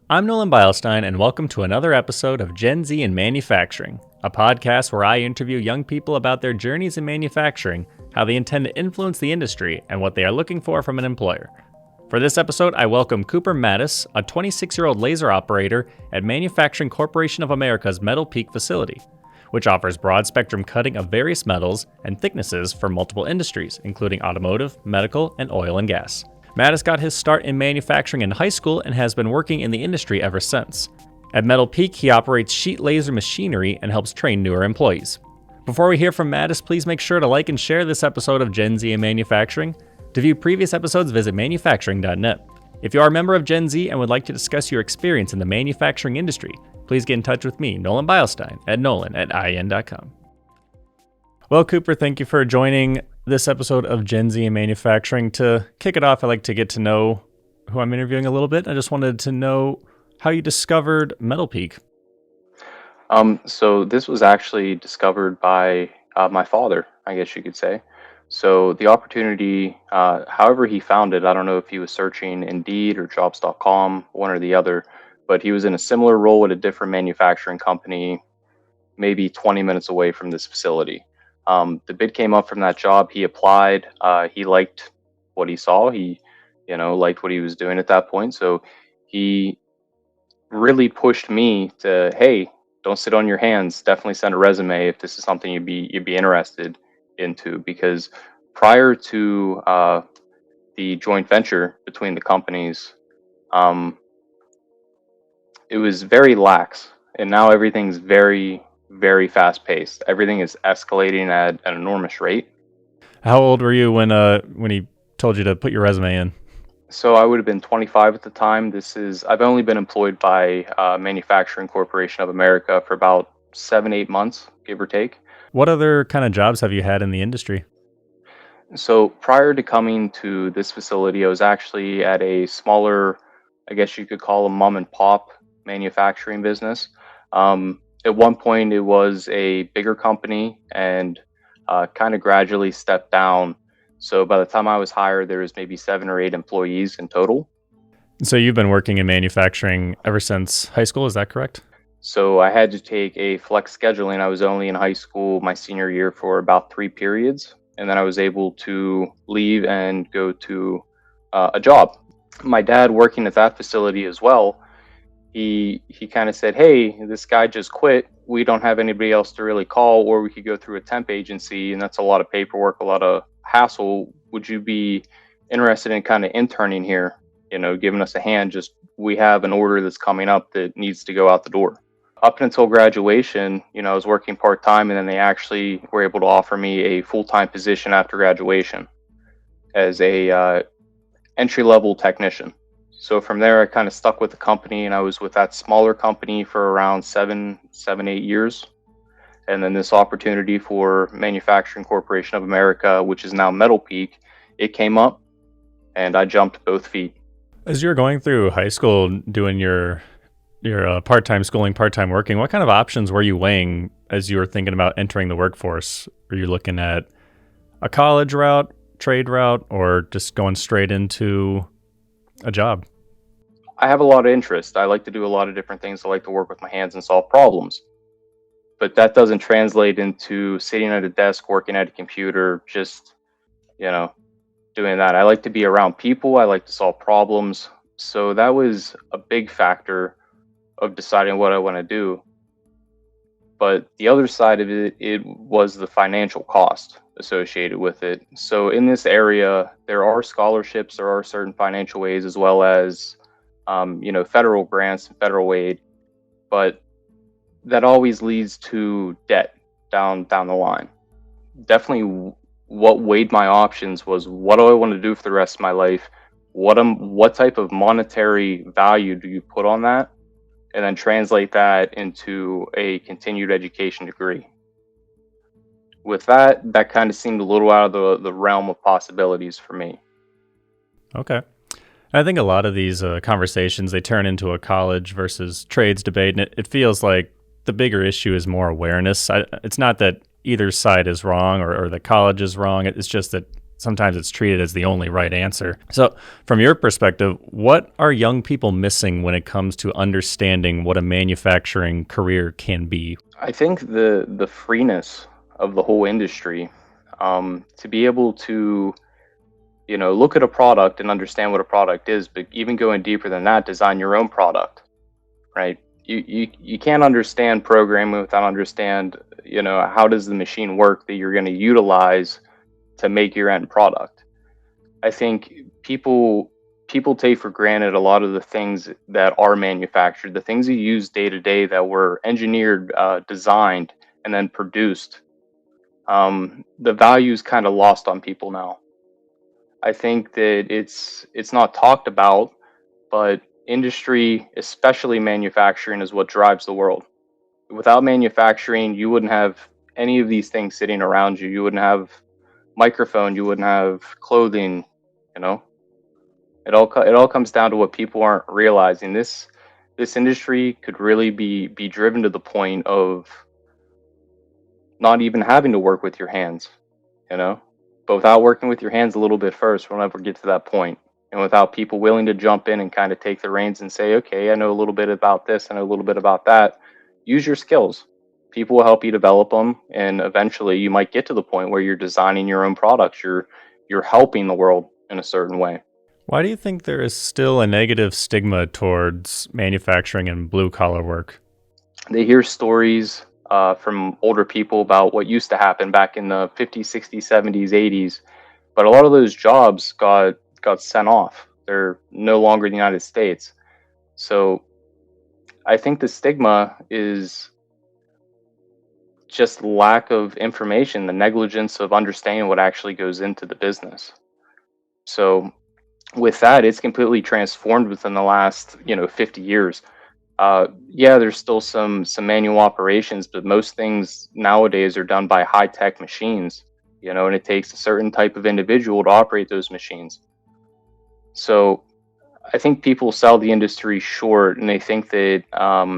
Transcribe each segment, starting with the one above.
I'm Nolan Beilstein, and welcome to another episode of Gen Z in Manufacturing, a podcast where I interview young people about their journeys in manufacturing, how they intend to influence the industry, and what they are looking for from an employer. For this episode, I welcome Cooper Maddas, a 26-year-old laser operator at Manufacturing Corporation of America's MetalPeak facility, which offers broad-spectrum cutting of various metals and thicknesses for multiple industries, including automotive, medical, and oil and gas. Maddas got his start in manufacturing in high school and has been working in the industry ever since. At MetalPeak, he operates sheet laser machinery and helps train newer employees. Before we hear from Maddas, please make sure to like and share this episode of Gen Z in Manufacturing. To view previous episodes, visit manufacturing.net. If you are a member of Gen Z and would like to discuss your experience in the manufacturing industry, please get in touch with me, Nolan Beilstein, at nolan@in.com. Well, Cooper, thank you for joining this episode of Gen Z in Manufacturing. To kick it off, I'd like to get to know who I'm interviewing a little bit. I just wanted to know how you discovered MetalPeak. So this was actually discovered by my father, I guess you could say. So the opportunity, however he found it, I don't know if he was searching Indeed or jobs.com, one or the other, but he was in a similar role at a different manufacturing company, maybe 20 minutes away from this facility. The bid came up from that job. He applied. He liked what he saw. He, liked what he was doing at that point. So he really pushed me to, hey, don't sit on your hands. Definitely send a resume if this is something you'd be interested into. Because prior to the joint venture between the companies, it was very lax, and now everything's very, very fast paced. Everything is escalating at an enormous rate. How old were you when he told you to put your resume in? So I would have been 25 at the time. I've only been employed by Manufacturing Corporation of America for about 7-8 months, give or take. What other kind of jobs have you had in the industry? So prior to coming to this facility, I was actually at a smaller, I guess you could call a mom and pop manufacturing business. At one point, it was a bigger company and kind of gradually stepped down. So by the time I was hired, there was maybe 7 or 8 employees in total. So you've been working in manufacturing ever since high school, is that correct? So I had to take a flex scheduling. I was only in high school my senior year for about 3 periods. And then I was able to leave and go to a job. My dad, working at that facility as well, he kind of said, hey, this guy just quit. We don't have anybody else to really call, or we could go through a temp agency, and that's a lot of paperwork, a lot of hassle. Would you be interested in kind of interning here, giving us a hand? Just, we have an order that's coming up that needs to go out the door. Up until graduation, I was working part-time, and then they actually were able to offer me a full-time position after graduation as a entry-level technician. So from there, I kind of stuck with the company, and I was with that smaller company for around 7, 8 years. And then this opportunity for Manufacturing Corporation of America, which is now MetalPeak, it came up, and I jumped both feet. As you were going through high school, doing your part-time schooling, part-time working, what kind of options were you weighing as you were thinking about entering the workforce? Were you looking at a college route, trade route, or just going straight into a job? I have a lot of interest. I like to do a lot of different things. I like to work with my hands and solve problems. But that doesn't translate into sitting at a desk, working at a computer, just, doing that. I like to be around people. I like to solve problems. So that was a big factor of deciding what I want to do. But the other side of it was the financial cost associated with it. So in this area, there are scholarships, there are certain financial ways, as well as, federal grants and federal aid, but that always leads to debt down the line. Definitely what weighed my options was, what do I want to do for the rest of my life? What type of monetary value do you put on that? And then translate that into a continued education degree. With that kind of seemed a little out of the realm of possibilities for me. Okay. I think a lot of these conversations, they turn into a college versus trades debate, and it feels like the bigger issue is more awareness. It's not that either side is wrong or the college is wrong. It's just that sometimes it's treated as the only right answer. So, from your perspective, what are young people missing when it comes to understanding what a manufacturing career can be? I think the freeness of the whole industry, to be able to look at a product and understand what a product is, but even going deeper than that, design your own product, right? You can't understand programming without understand how does the machine work that you're going to utilize to make your end product. I think people take for granted a lot of the things that are manufactured, the things you use day to day that were engineered, designed, and then produced. The value is kind of lost on people now. I think that it's not talked about, but industry, especially manufacturing, is what drives the world. Without manufacturing, you wouldn't have any of these things sitting around you. You wouldn't have microphone. You wouldn't have clothing. You know, it all comes down to what people aren't realizing. This industry could really be driven to the point of not even having to work with your hands. You know, but without working with your hands a little bit first, we'll never get to that point. And without people willing to jump in and kind of take the reins and say, okay, I know a little bit about this, I know a little bit about that, use your skills. People will help you develop them, and eventually you might get to the point where you're designing your own products. You're helping the world in a certain way. Why do you think there is still a negative stigma towards manufacturing and blue collar work? They hear stories from older people about what used to happen back in the 50s, 60s, 70s, 80s, but a lot of those jobs got sent off. They're no longer in the United States. So I think the stigma is just lack of information, the negligence of understanding what actually goes into the business. So with that, it's completely transformed within the last 50 years. Yeah, there's still some manual operations, but most things nowadays are done by high tech machines. And it takes a certain type of individual to operate those machines. So I think people sell the industry short, and they think that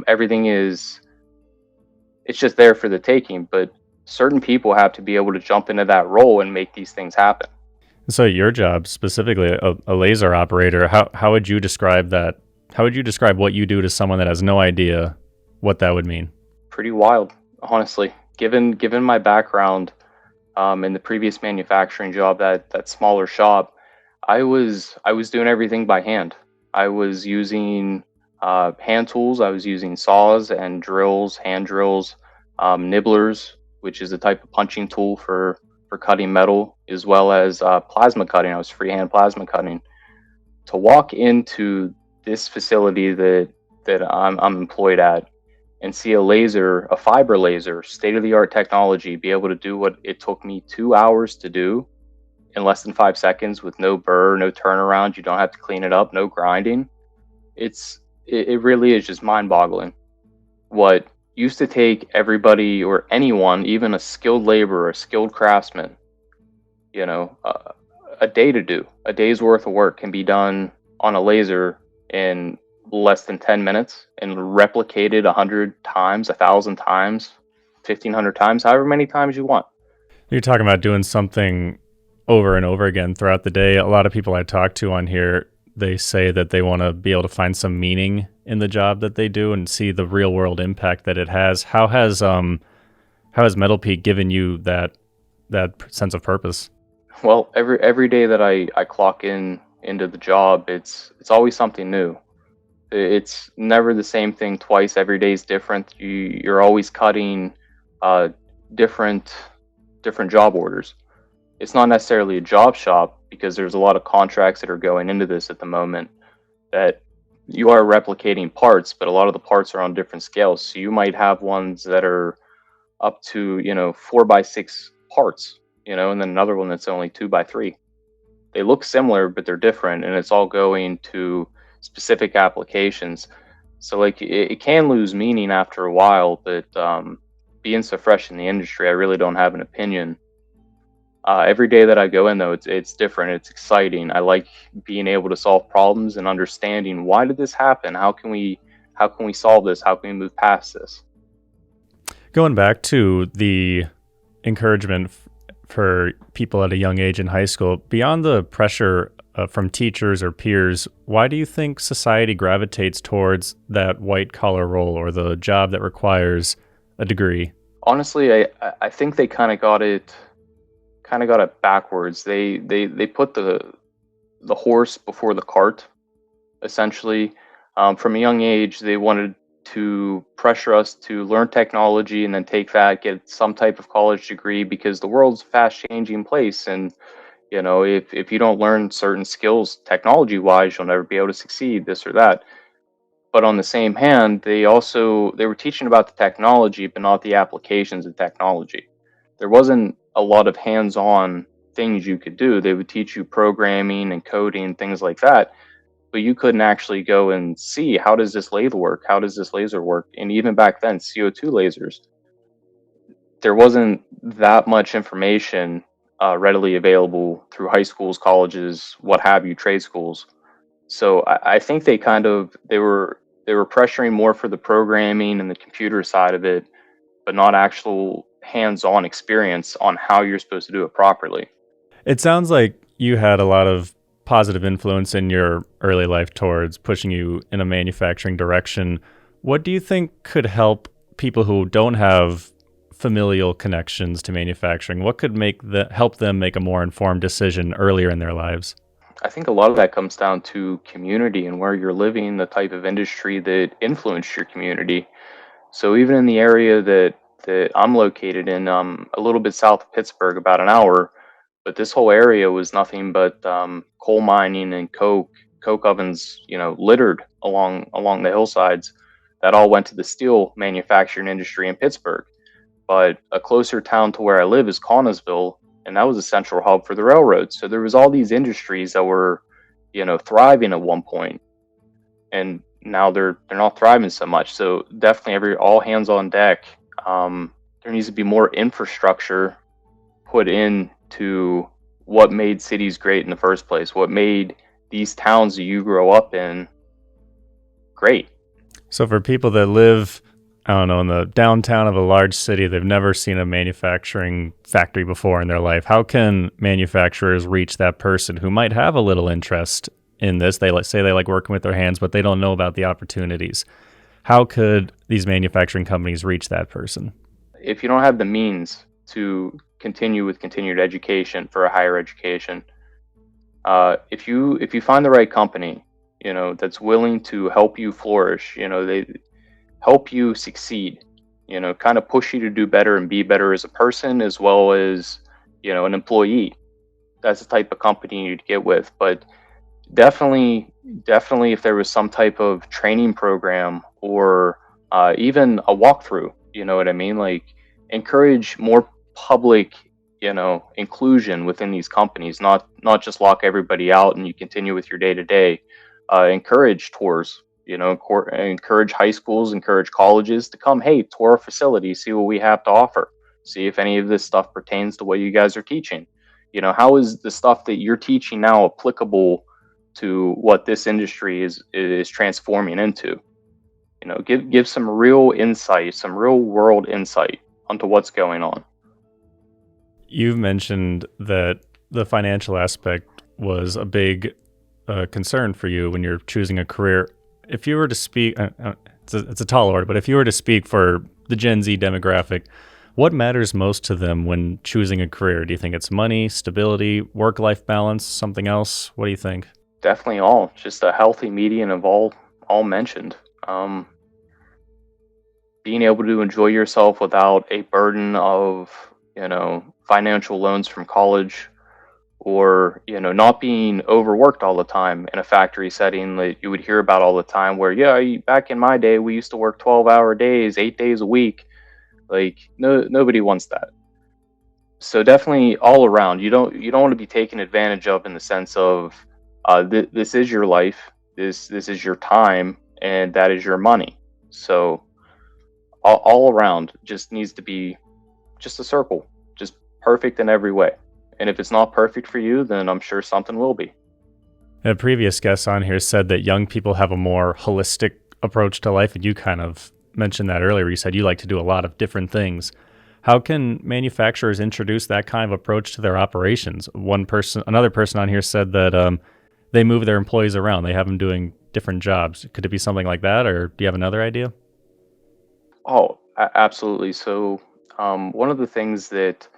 everything it's just there for the taking. But certain people have to be able to jump into that role and make these things happen. So your job, specifically a laser operator, how would you describe that? How would you describe what you do to someone that has no idea what that would mean? Pretty wild, honestly. Given my background in the previous manufacturing job, that smaller shop, I was doing everything by hand. I was using hand tools. I was using saws and drills, hand drills, nibblers, which is a type of punching tool for cutting metal, as well as plasma cutting. I was freehand plasma cutting. To walk into this facility that I'm employed at and see a fiber laser, state of the art technology, be able to do what it took me 2 hours to do in less than 5 seconds with no burr, no turnaround. You don't have to clean it up, no grinding. It really is just mind boggling. What used to take everybody or anyone, even a skilled laborer, a skilled craftsman, a day to do, a day's worth of work can be done on a laser in less than 10 minutes and replicated 100 times, 1,000 times, 1,500 times, however many times you want. You're talking about doing something over and over again throughout the day. A lot of people I talk to on here, they say that they want to be able to find some meaning in the job that they do and see the real world impact that it has. How has MetalPeak given you that sense of purpose? Well, every day that I clock into the job, it's always something new. It's never the same thing twice. Every day is different. You're always cutting different job orders. It's not necessarily a job shop because there's a lot of contracts that are going into this at the moment that you are replicating parts, but a lot of the parts are on different scales. So you might have ones that are up to 4x6 parts, and then another one that's only 2x3. They look similar, but they're different, and it's all going to specific applications. So like it can lose meaning after a while, but being so fresh in the industry, I really don't have an opinion. Every day that I go in, though, it's different. It's exciting. I like being able to solve problems and understanding why did this happen? How can we solve this? How can we move past this? Going back to the encouragement for people at a young age in high school. Beyond the pressure from teachers or peers, why do you think society gravitates towards that white collar role or the job that requires a degree? Honestly, I think they kind of got it backwards. They put the horse before the cart, essentially. From a young age, they wanted to pressure us to learn technology and then take that, get some type of college degree, because the world's a fast changing place. And, if you don't learn certain skills technology wise, you'll never be able to succeed, this or that. But on the same hand, they were teaching about the technology, but not the applications of technology. There wasn't a lot of hands-on things you could do. They would teach you programming and coding, things like that, but you couldn't actually go and see, how does this lathe work? How does this laser work? And even back then, CO2 lasers, there wasn't that much information readily available through high schools, colleges, what have you, trade schools. So I think they were pressuring more for the programming and the computer side of it, but not actual hands-on experience on how you're supposed to do it properly. It sounds like you had a lot of positive influence in your early life towards pushing you in a manufacturing direction. What do you think could help people who don't have familial connections to manufacturing? What could help them make a more informed decision earlier in their lives? I think a lot of that comes down to community and where you're living, the type of industry that influenced your community. So even in the area that I'm located in, a little bit south of Pittsburgh, about an hour, but this whole area was nothing but coal mining and coke ovens, littered along the hillsides. That all went to the steel manufacturing industry in Pittsburgh. But a closer town to where I live is Connellsville, and that was a central hub for the railroad. So there was all these industries that were, thriving at one point, and now they're not thriving so much. So definitely all hands on deck. There needs to be more infrastructure put into what made cities great in the first place, what made these towns that you grow up in great. So for people that live, I don't know, in the downtown of a large city, they've never seen a manufacturing factory before in their life. How can manufacturers reach that person who might have a little interest in this? They say they like working with their hands, but they don't know about the opportunities. How could these manufacturing companies reach that person? If you don't have the means to continue with continued education for a higher education, if you find the right company, that's willing to help you flourish, they help you succeed, kind of push you to do better and be better as a person, as well as, an employee. That's the type of company you'd get with. But definitely, if there was some type of training program or even a walkthrough, you know what I mean? Like, encourage more public, inclusion within these companies, not just lock everybody out and you continue with your day to day. Encourage tours, encourage high schools, encourage colleges to come, hey, tour our facility, see what we have to offer, see if any of this stuff pertains to what you guys are teaching. How is the stuff that you're teaching now applicable to what this industry is transforming into? Give some real insight, some real world insight onto what's going on. You've mentioned that the financial aspect was a big concern for you when you're choosing a career. If you were to speak, it's a tall order, but if you were to speak for the Gen Z demographic, what matters most to them when choosing a career? Do you think it's money, stability, work-life balance, something else? What do you think? Definitely just a healthy median of all mentioned. Being able to enjoy yourself without a burden of, financial loans from college, or, not being overworked all the time in a factory setting that you would hear about all the time, where, back in my day, we used to work 12-hour days, 8 days a week. Like, nobody wants that. So definitely all around, you don't want to be taken advantage of in the sense of, this is your life, this is your time, and that is your money. So all around just needs to be just a circle, just perfect in every way. And if it's not perfect for you, then I'm sure something will be. A previous guest on here said that young people have a more holistic approach to life, and you kind of mentioned that earlier. You said you like to do a lot of different things. How can manufacturers introduce that kind of approach to their operations? Another person on here said that they move their employees around. They have them doing different jobs. Could it be something like that, or do you have another idea? Oh, absolutely. So, one of the things that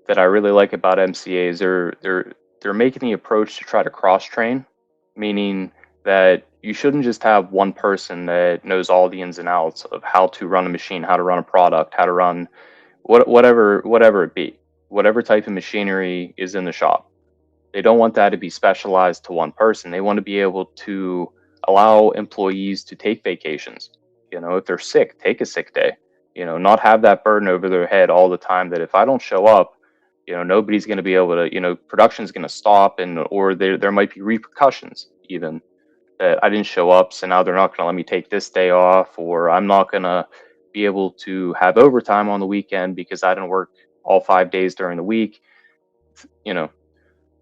I really like about MCA is they're making the approach to try to cross train, meaning that you shouldn't just have one person that knows all the ins and outs of how to run a machine, how to run a product, how to run whatever it be, whatever type of machinery is in the shop. They don't want that to be specialized to one person. They want to be able to allow employees to take vacations. If they're sick, take a sick day. Not have that burden over their head all the time that if I don't show up, nobody's going to be able to, production's going to stop, and or there might be repercussions even that I didn't show up, so now they're not going to let me take this day off, or I'm not going to be able to have overtime on the weekend because I didn't work all 5 days during the week. You know,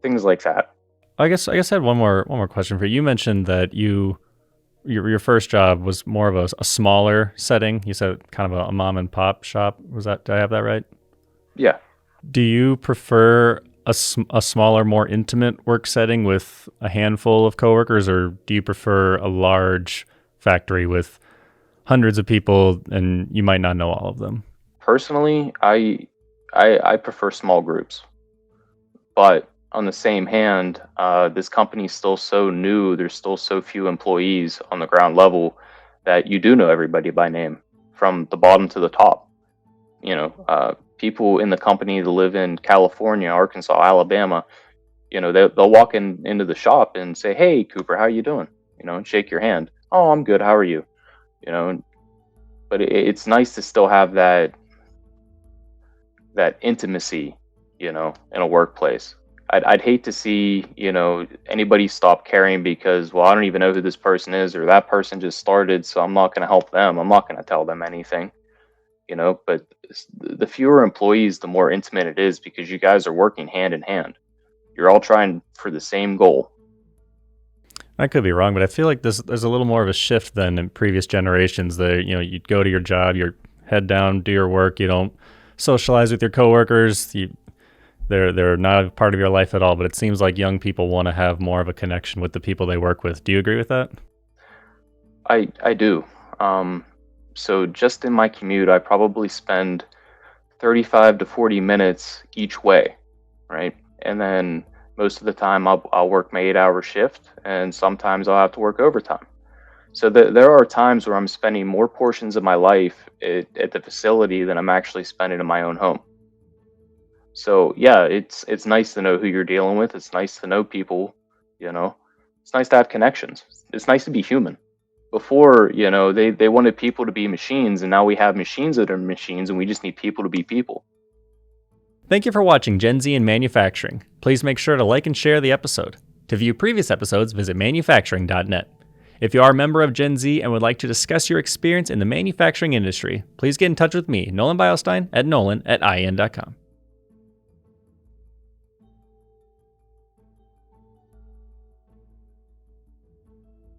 things like that. I guess I had one more question for you. You mentioned that your first job was more of a smaller setting. You said kind of a mom and pop shop. Did I have that right? Yeah. Do you prefer a smaller, more intimate work setting with a handful of coworkers, or do you prefer a large factory with hundreds of people and you might not know all of them? Personally, I prefer small groups, but on the same hand, this company's still so new. There's still so few employees on the ground level that you do know everybody by name from the bottom to the top. People in the company that live in California, Arkansas, Alabama, they'll walk into the shop and say, "Hey, Cooper, how you doing?" And shake your hand. "Oh, I'm good. How are you?" But it's nice to still have that intimacy, in a workplace. I'd hate to see, anybody stop caring because, well, I don't even know who this person is, or that person just started, so I'm not going to help them. I'm not going to tell them anything, but the fewer employees, the more intimate it is because you guys are working hand in hand. You're all trying for the same goal. I could be wrong, but I feel like there's a little more of a shift than in previous generations. You'd go to your job, your head down, do your work. You don't socialize with your coworkers. They're not a part of your life at all. But it seems like young people want to have more of a connection with the people they work with. Do you agree with that? I do. So just in my commute, I probably spend 35 to 40 minutes each way, right? And then most of the time I'll work my 8-hour shift, and sometimes I'll have to work overtime. So there are times where I'm spending more portions of my life at the facility than I'm actually spending in my own home. So yeah, it's nice to know who you're dealing with. It's nice to know people, It's nice to have connections. It's nice to be human. Before, they wanted people to be machines, and now we have machines that are machines, and we just need people to be people. Thank you for watching Gen Z in Manufacturing. Please make sure to like and share the episode. To view previous episodes, visit manufacturing.net. If you are a member of Gen Z and would like to discuss your experience in the manufacturing industry, please get in touch with me, Nolan Beilstein, at nolan@in.com.